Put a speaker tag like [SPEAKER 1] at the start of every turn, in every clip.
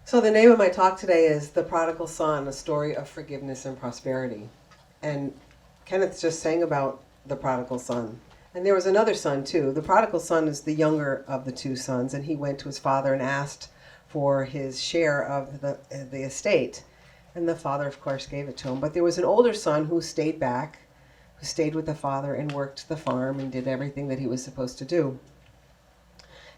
[SPEAKER 1] So the name of my talk today is The Prodigal Son, a story of forgiveness and prosperity. And Kenneth just sang about the prodigal son. And there was another son too. The prodigal son is the younger of the two sons, and he went to his father and asked for his share of the estate. And the father, of course, gave it to him. But there was an older son who stayed back, who stayed with the father and worked the farm and did everything that he was supposed to do.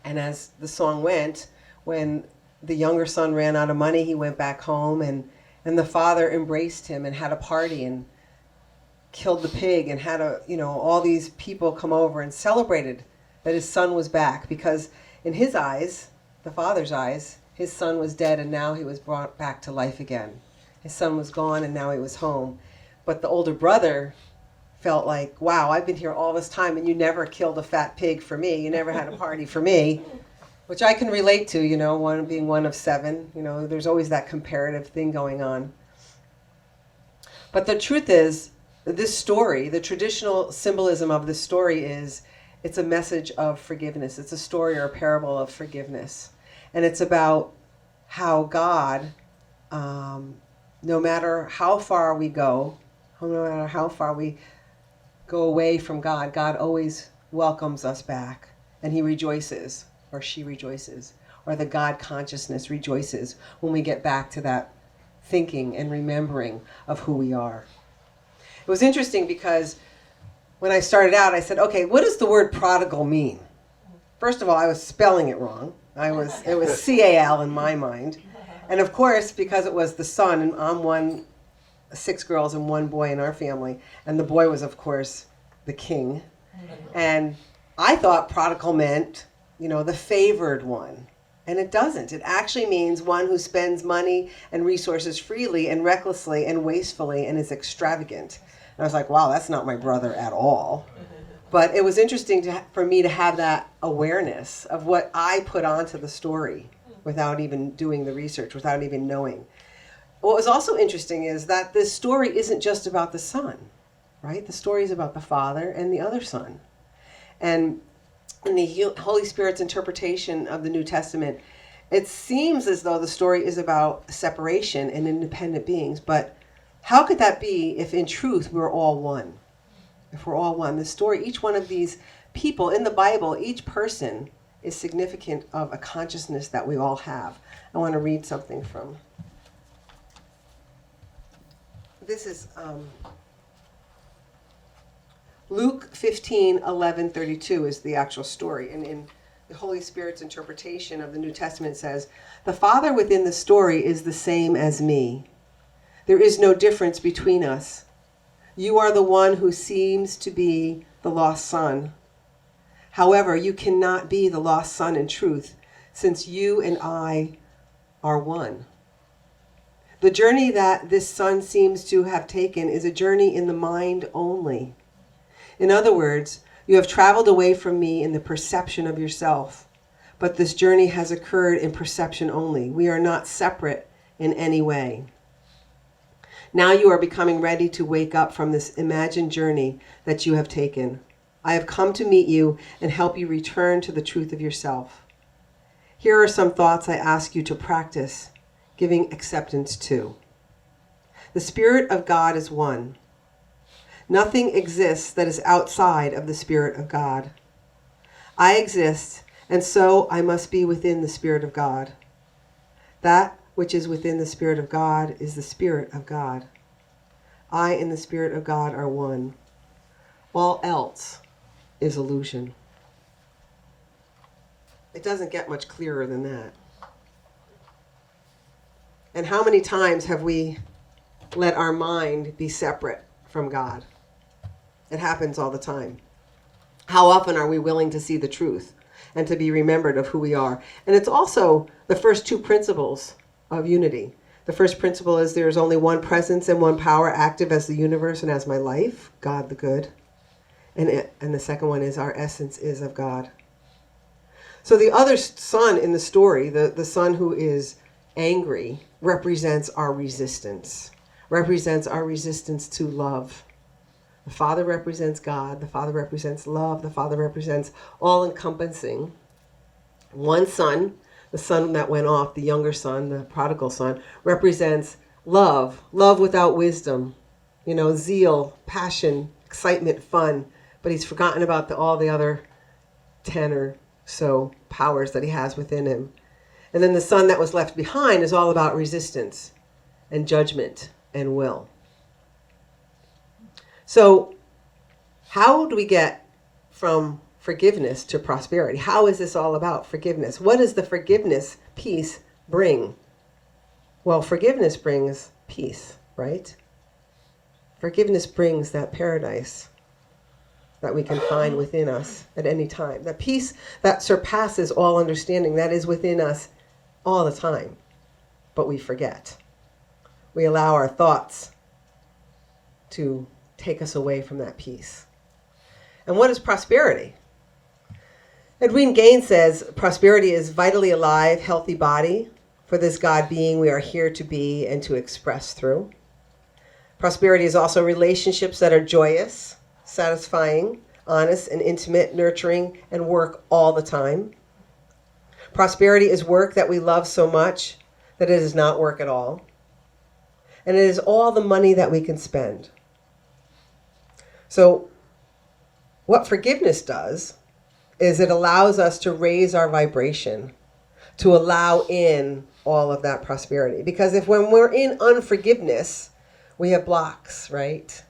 [SPEAKER 1] And as the song went, when the younger son ran out of money, he went back home, and the father embraced him and had a party and killed the pig and had all these people come over and celebrated that his son was back, because in his eyes, the father's eyes, his son was dead and now he was brought back to life again. His son was gone and now he was home. But the older brother felt like, wow, I've been here all this time and you never killed a fat pig for me. You never had a party for me, which I can relate to, being one of seven. There's always that comparative thing going on. But the truth is, this story, the traditional symbolism of this story is, it's a message of forgiveness. It's a story or a parable of forgiveness. And it's about how God, no matter how far we go, no matter how far we go away from God, God always welcomes us back. And he rejoices, or she rejoices, or the God consciousness rejoices when we get back to that thinking and remembering of who we are. It was interesting because when I started out, I said, okay, what does the word prodigal mean? First of all, I was spelling it wrong. It was C-A-L in my mind. And of course, because it was the son, and I'm 6 girls and 1 boy in our family, and the boy was, of course, the king. And I thought prodigal meant, the favored one. And it doesn't. It actually means one who spends money and resources freely and recklessly and wastefully and is extravagant. And I was like, wow, that's not my brother at all. But it was interesting for me to have that awareness of what I put onto the story without even doing the research, without even knowing. What was also interesting is that this story isn't just about the son, right? The story is about the father and the other son. And in the Holy Spirit's interpretation of the New Testament, it seems as though the story is about separation and independent beings. But how could that be if in truth we're all one? If we're all one. The story, each one of these people in the Bible, each person is significant of a consciousness that we all have. I want to read something from. This is Luke 15:11-32 is the actual story. And in the Holy Spirit's interpretation of the New Testament says, the Father within the story is the same as me. There is no difference between us. You are the one who seems to be the lost son. However, you cannot be the lost son in truth, since you and I are one. The journey that this son seems to have taken is a journey in the mind only. In other words, you have traveled away from me in the perception of yourself, but this journey has occurred in perception only. We are not separate in any way. Now you are becoming ready to wake up from this imagined journey that you have taken. I have come to meet you and help you return to the truth of yourself. Here are some thoughts I ask you to practice giving acceptance to. The Spirit of God is one. Nothing exists that is outside of the Spirit of God. I exist, and so I must be within the Spirit of God. That which is within the Spirit of God is the Spirit of God. I and the Spirit of God are one. All else is illusion. It doesn't get much clearer than that. And how many times have we let our mind be separate from God? It happens all the time. How often are we willing to see the truth and to be remembered of who we are? And it's also the first 2 principles of unity. The first principle is there is only one presence and one power active as the universe and as my life, God the good. And the second one is our essence is of God. So the other son in the story, the son who is angry, represents our resistance to love. The Father represents God. The Father represents love. The Father represents all-encompassing. One son, the son that went off, the younger son, the prodigal son, represents love without wisdom, zeal, passion, excitement, fun, but he's forgotten about all the other 10 or so powers that he has within him. And then the son that was left behind is all about resistance and judgment and will. So how do we get from forgiveness to prosperity? How is this all about forgiveness? What does the forgiveness piece bring? Well, forgiveness brings peace, right? Forgiveness brings that paradise that we can find within us at any time. That peace that surpasses all understanding, that is within us all the time. But we forget. We allow our thoughts to take us away from that peace. And what is prosperity? Edwin Gaines says, prosperity is vitally alive, healthy body for this God being we are here to be and to express through. Prosperity is also relationships that are joyous, satisfying, honest, and intimate, nurturing, and work all the time. Prosperity is work that we love so much that it is not work at all. And it is all the money that we can spend. So what forgiveness does is it allows us to raise our vibration, to allow in all of that prosperity. Because if when we're in unforgiveness, we have blocks, right?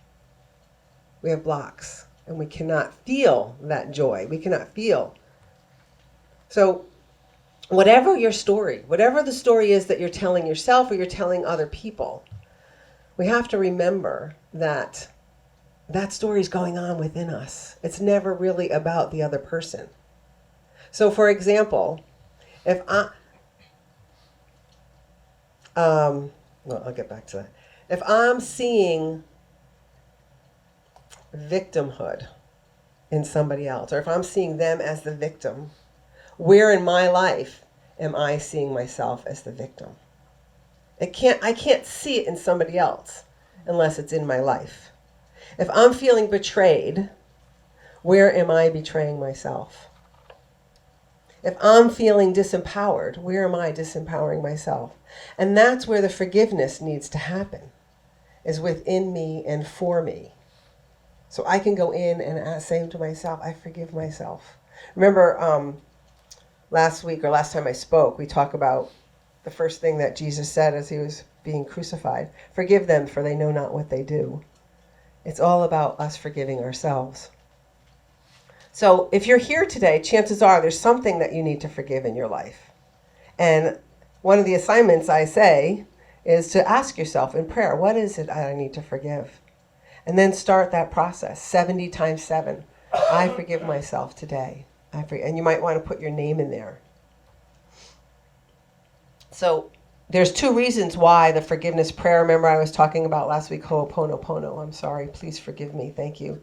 [SPEAKER 1] We have blocks, and we cannot feel that joy. We cannot feel. So whatever your story, whatever the story is that you're telling yourself or you're telling other people, we have to remember that that story is going on within us. It's never really about the other person. So for example, if I'll get back to that. If I'm seeing victimhood in somebody else, or if I'm seeing them as the victim, where in my life am I seeing myself as the victim? I can't see it in somebody else unless it's in my life. If I'm feeling betrayed, where am I betraying myself? If I'm feeling disempowered, where am I disempowering myself? And that's where the forgiveness needs to happen, is within me and for me. So I can go in and say to myself, I forgive myself. Remember last week or last time I spoke, we talked about the first thing that Jesus said as he was being crucified. Forgive them, for they know not what they do. It's all about us forgiving ourselves. So if you're here today, chances are there's something that you need to forgive in your life. And one of the assignments I say is to ask yourself in prayer, what is it I need to forgive? And then start that process, 70 times 7. I forgive myself today. And you might want to put your name in there. So there's 2 reasons why the forgiveness prayer, remember I was talking about last week, Ho'oponopono. I'm sorry, please forgive me, thank you.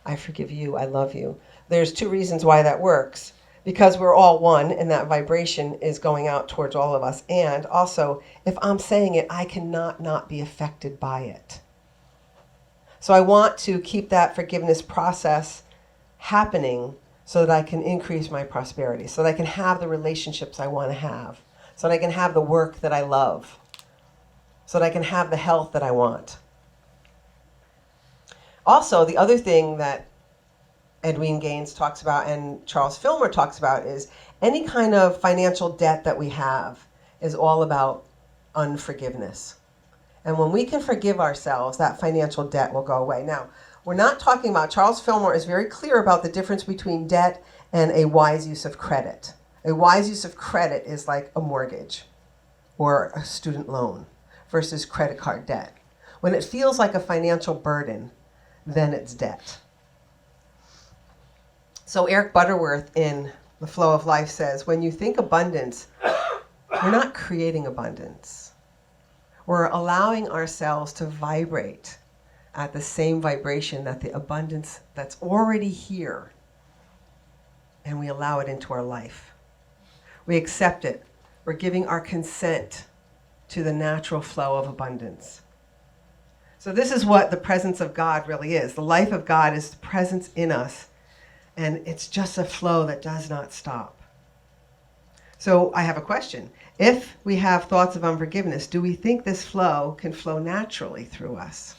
[SPEAKER 1] I forgive you, I love you. There's 2 reasons why that works. Because we're all one, and that vibration is going out towards all of us. And also, if I'm saying it, I cannot not be affected by it. So I want to keep that forgiveness process happening so that I can increase my prosperity, so that I can have the relationships I want to have, so that I can have the work that I love, so that I can have the health that I want. Also, the other thing that Edwin Gaines talks about and Charles Fillmore talks about is any kind of financial debt that we have is all about unforgiveness. And when we can forgive ourselves, that financial debt will go away. Now, we're not talking about, Charles Fillmore is very clear about the difference between debt and a wise use of credit. A wise use of credit is like a mortgage or a student loan versus credit card debt. When it feels like a financial burden, then it's debt. So Eric Butterworth in The Flow of Life says, when you think abundance, we're not creating abundance. We're allowing ourselves to vibrate at the same vibration that the abundance that's already here, and we allow it into our life. We accept it. We're giving our consent to the natural flow of abundance. So this is what the presence of God really is. The life of God is the presence in us, and it's just a flow that does not stop. So I have a question. If we have thoughts of unforgiveness, do we think this flow can flow naturally through us?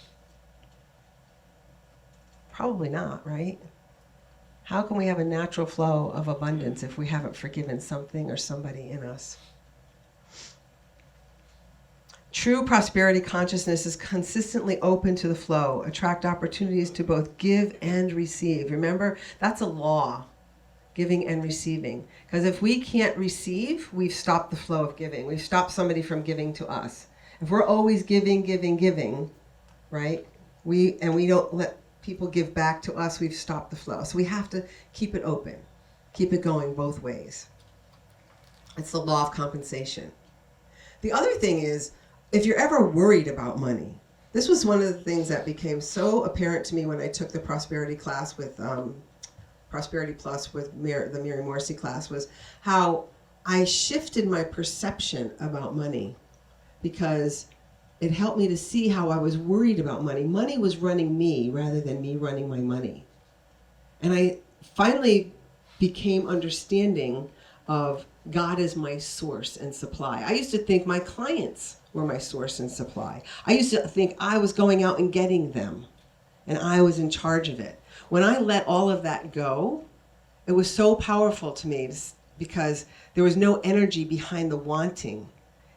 [SPEAKER 1] Probably not, right? How can we have a natural flow of abundance if we haven't forgiven something or somebody in us? True prosperity consciousness is consistently open to the flow, attract opportunities to both give and receive. Remember, that's a law, giving and receiving. Because if we can't receive, we've stopped the flow of giving. We've stopped somebody from giving to us. If we're always giving, right? We don't let people give back to us, we've stopped the flow. So we have to keep it open, keep it going both ways. It's the law of compensation. The other thing is, if you're ever worried about money, this was one of the things that became so apparent to me when I took the prosperity class with Prosperity Plus with the Mary Morrissey class, was how I shifted my perception about money, because it helped me to see how I was worried about money. Money was running me rather than me running my money. And I finally became understanding of God as my source and supply. I used to think my clients were my source and supply. I used to think I was going out and getting them, and I was in charge of it. When I let all of that go, it was so powerful to me, because there was no energy behind the wanting.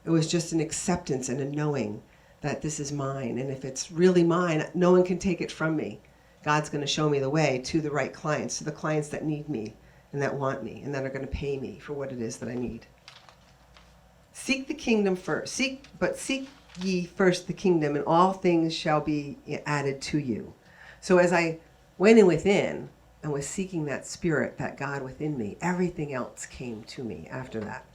[SPEAKER 1] It was just an acceptance and a knowing that this is mine, and if it's really mine, no one can take it from me. God's going to show me the way to the right clients, to the clients that need me and that want me and that are going to pay me for what it is that I need. Seek the kingdom first. Seek ye first the kingdom, and all things shall be added to you. So as I went in within and was seeking that spirit, that God within me, everything else came to me after that.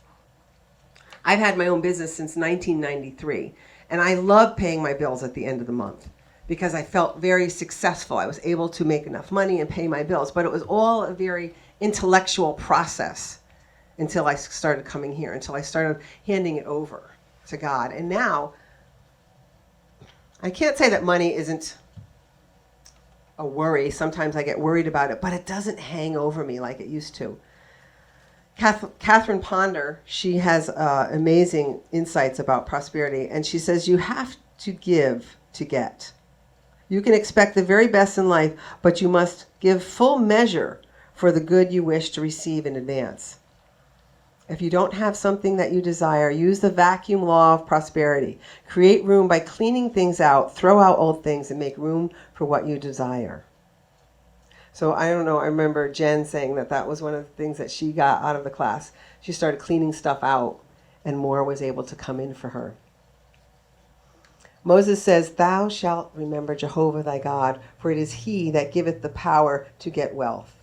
[SPEAKER 1] I've had my own business since 1993, and I love paying my bills at the end of the month because I felt very successful. I was able to make enough money and pay my bills, but it was all a very intellectual process until I started coming here, until I started handing it over to God. And now, I can't say that money isn't a worry. Sometimes I get worried about it, but it doesn't hang over me like it used to. Catherine Ponder, she has amazing insights about prosperity, and she says you have to give to get. You can expect the very best in life, but you must give full measure for the good you wish to receive in advance. If you don't have something that you desire, use the vacuum law of prosperity. Create room by cleaning things out, throw out old things, and make room for what you desire. So I don't know, I remember Jen saying that was one of the things that she got out of the class. She started cleaning stuff out, and more was able to come in for her. Moses says, "Thou shalt remember Jehovah thy God, for it is he that giveth the power to get wealth."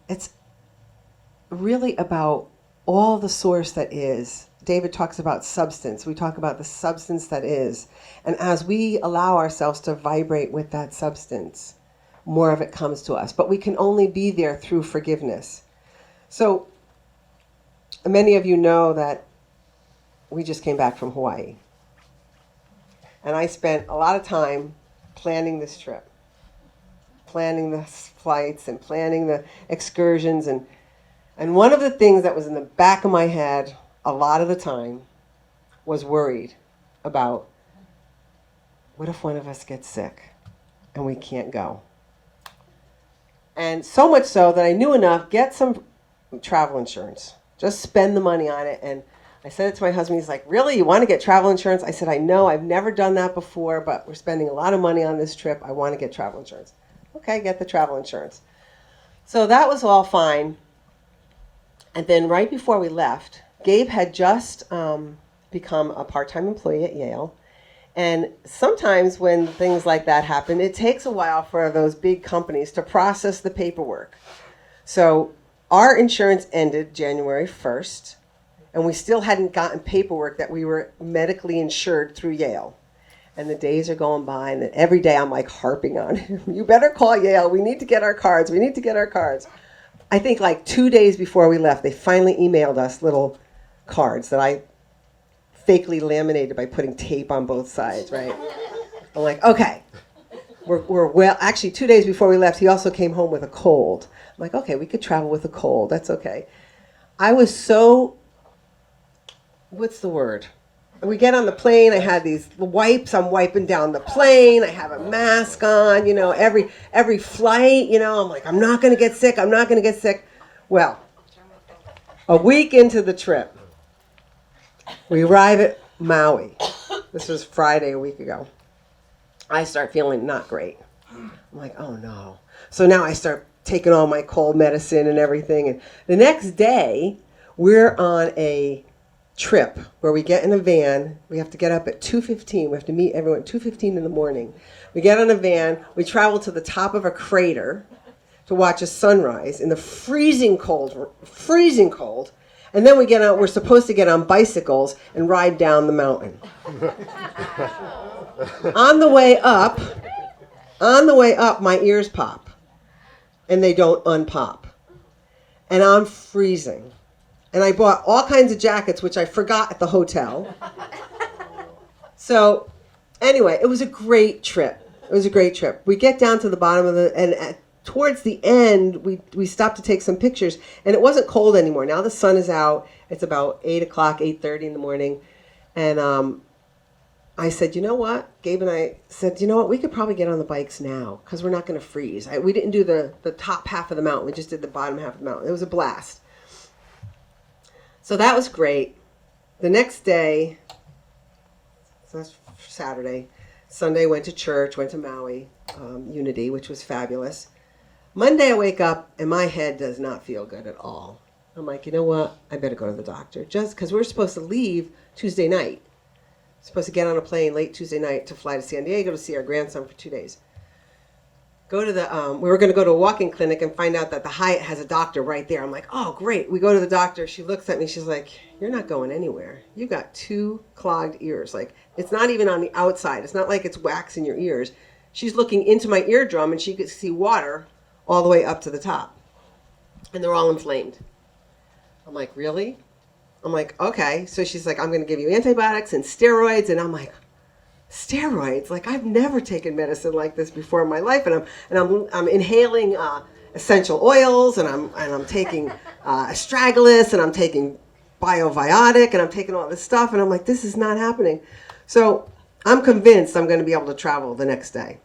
[SPEAKER 1] It's really about all the source that is. David talks about substance. We talk about the substance that is. And as we allow ourselves to vibrate with that substance, more of it comes to us. But we can only be there through forgiveness. So many of you know that we just came back from Hawaii. And I spent a lot of time planning this trip, planning the flights and planning the excursions. And one of the things that was in the back of my head a lot of the time was worried about, what if one of us gets sick and we can't go? And so much so that I knew enough, get some travel insurance. Just spend the money on it. And I said it to my husband. He's like, "Really? You want to get travel insurance?" I said, "I know. I've never done that before, but we're spending a lot of money on this trip. I want to get travel insurance." Okay, get the travel insurance. So that was all fine. And then right before we left, Gabe had just become a part-time employee at Yale. And sometimes when things like that happen, it takes a while for those big companies to process the paperwork. So our insurance ended January 1st, and we still hadn't gotten paperwork that we were medically insured through Yale. And the days are going by, and every day I'm like harping on him. "You better call Yale. We need to get our cards. We need to get our cards." I think like 2 days before we left, they finally emailed us little cards that I fakely laminated by putting tape on both sides, right? I'm like, okay, we're well. Actually, 2 days before we left, he also came home with a cold. I'm like, okay, we could travel with a cold. That's okay. I was so what's the word? We get on the plane. I had these wipes. I'm wiping down the plane. I have a mask on. Every flight. I'm like, I'm not going to get sick. I'm not going to get sick. Well, a week into the trip, we arrive at Maui. This was Friday a week ago. I start feeling not great. I'm like, oh no. So now I start taking all my cold medicine and everything. And the next day, we're on a trip where we get in a van. We have to get up at 2:15. We have to meet everyone at 2:15 in the morning. We get on a van. We travel to the top of a crater to watch a sunrise in the freezing cold. And then we're supposed to get on bicycles and ride down the mountain. On the way up, my ears pop, and they don't unpop. And I'm freezing. And I bought all kinds of jackets, which I forgot at the hotel. So anyway, it was a great trip. We get down to the bottom of towards the end, we stopped to take some pictures, and it wasn't cold anymore. Now the sun is out. It's about 8 o'clock, 8:30 in the morning. And I said, you know what? Gabe and I said, you know what? We could probably get on the bikes now because we're not going to freeze. We didn't do the top half of the mountain. We just did the bottom half of the mountain. It was a blast. So that was great. The next day, so that's Saturday. Sunday, went to church, went to Maui, Unity, which was fabulous. Monday, I wake up, and my head does not feel good at all. I'm like, you know what? I better go to the doctor. Just because we're supposed to leave Tuesday night. Supposed to get on a plane late Tuesday night to fly to San Diego to see our grandson for 2 days. We were going to go to a walk-in clinic and find out that the Hyatt has a doctor right there. I'm like, oh, great. We go to the doctor. She looks at me. She's like, you're not going anywhere. You got 2 clogged ears. Like, it's not even on the outside. It's not like it's wax in your ears. She's looking into my eardrum, and she could see water all the way up to the top. And they're all inflamed. I'm like, really? I'm like, okay. So she's like, I'm going to give you antibiotics and steroids. And I'm like, steroids? Like, I've never taken medicine like this before in my life. And I'm inhaling essential oils, and I'm taking astragalus, and I'm taking bioviotic, and I'm taking all this stuff. And I'm like, this is not happening. So I'm convinced I'm going to be able to travel the next day.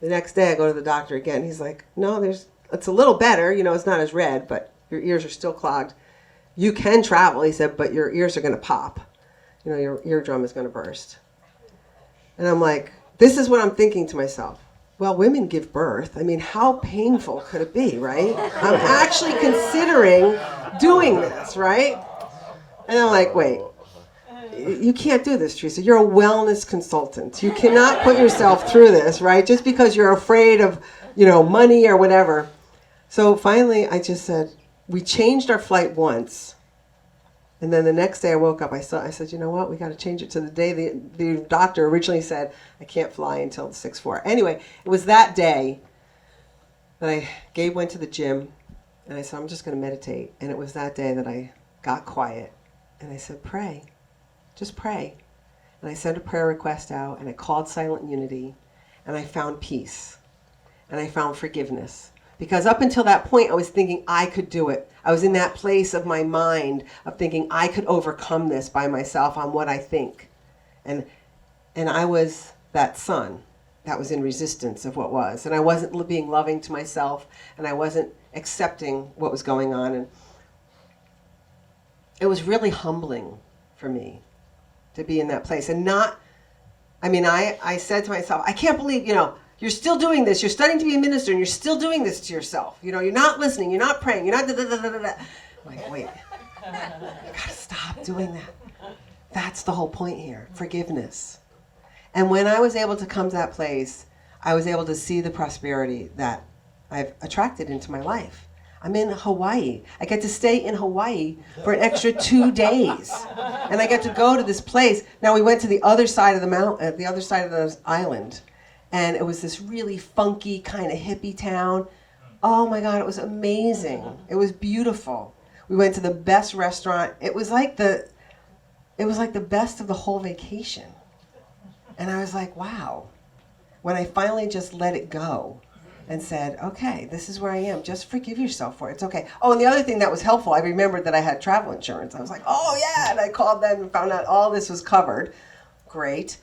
[SPEAKER 1] The next day I go to the doctor again. He's like, no, it's a little better. It's not as red, but your ears are still clogged. You can travel, he said, but your ears are going to pop. Your eardrum is going to burst. And I'm like, this is what I'm thinking to myself. Well, women give birth. I mean, how painful could it be, right? I'm actually considering doing this, right? And I'm like, wait, you can't do this, Theresa. You're a wellness consultant. You cannot put yourself through this, right? Just because you're afraid of, money or whatever. So finally, I just said, we changed our flight once. And then the next day I woke up, I said, you know what? We got to change it to the day the doctor originally said I can't fly until 6/4. Anyway, it was that day that Gabe went to the gym, and I said, I'm just going to meditate. And it was that day that I got quiet. And I said, pray. Just pray. And I sent a prayer request out, and I called Silent Unity, and I found peace. And I found forgiveness. Because up until that point, I was thinking I could do it. I was in that place of my mind of thinking I could overcome this by myself on what I think. And I was that son that was in resistance of what was. And I wasn't being loving to myself, and I wasn't accepting what was going on. And it was really humbling for me to be in that place. And I said to myself, I can't believe, you're still doing this. You're studying to be a minister, and you're still doing this to yourself. You're not listening. You're not praying. You're not da-da-da-da-da-da. I'm like, wait. You got to stop doing that. That's the whole point here, forgiveness. And when I was able to come to that place, I was able to see the prosperity that I've attracted into my life. I'm in Hawaii. I get to stay in Hawaii for an extra 2 days. And I get to go to this place. Now, we went to the other side of the mountain, the other side of the island. And it was this really funky kind of hippie town. Oh my God, it was amazing. It was beautiful. We went to the best restaurant. It was like the best of the whole vacation. And I was like, wow. When I finally just let it go and said, okay, this is where I am. Just forgive yourself for it. It's okay. Oh, and the other thing that was helpful, I remembered that I had travel insurance. I was like, oh, yeah. And I called them and found out all this was covered. Great.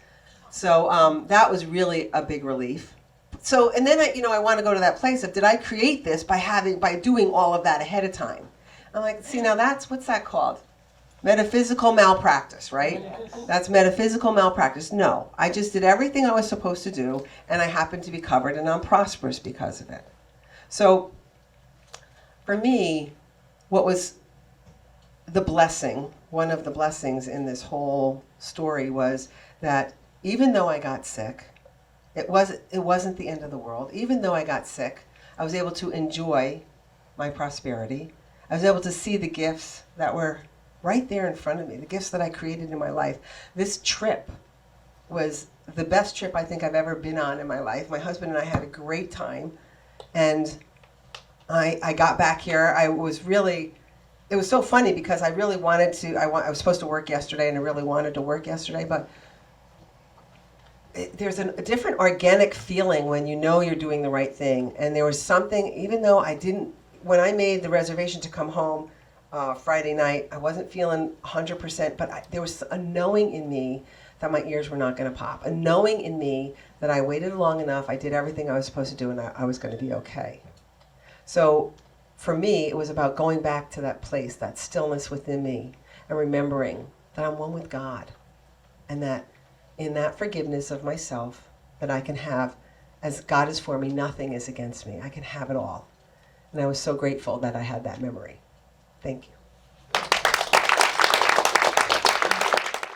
[SPEAKER 1] So that was really a big relief. So, and then I want to go to that place of, did I create this by doing all of that ahead of time? I'm like, see, now what's that called? Metaphysical malpractice, right? That's metaphysical malpractice. No, I just did everything I was supposed to do, and I happen to be covered, and I'm prosperous because of it. So, for me, what was the blessing, one of the blessings in this whole story was that even though I got sick, it wasn't the end of the world. Even though I got sick, I was able to enjoy my prosperity. I was able to see the gifts that were right there in front of me, the gifts that I created in my life. This trip was the best trip I think I've ever been on in my life. My husband and I had a great time, and I got back here. It was so funny because I really wanted to, I was supposed to work yesterday, and I really wanted to work yesterday, but there's a different organic feeling when you know you're doing the right thing. And there was something, even though when I made the reservation to come home Friday night, I wasn't feeling 100%, but there was a knowing in me that my ears were not going to pop. A knowing in me that I waited long enough, I did everything I was supposed to do, and I was going to be okay. So for me, it was about going back to that place, that stillness within me, and remembering that I'm one with God, and that in that forgiveness of myself, that I can have, as God is for me, nothing is against me. I can have it all. And I was so grateful that I had that memory. Thank you.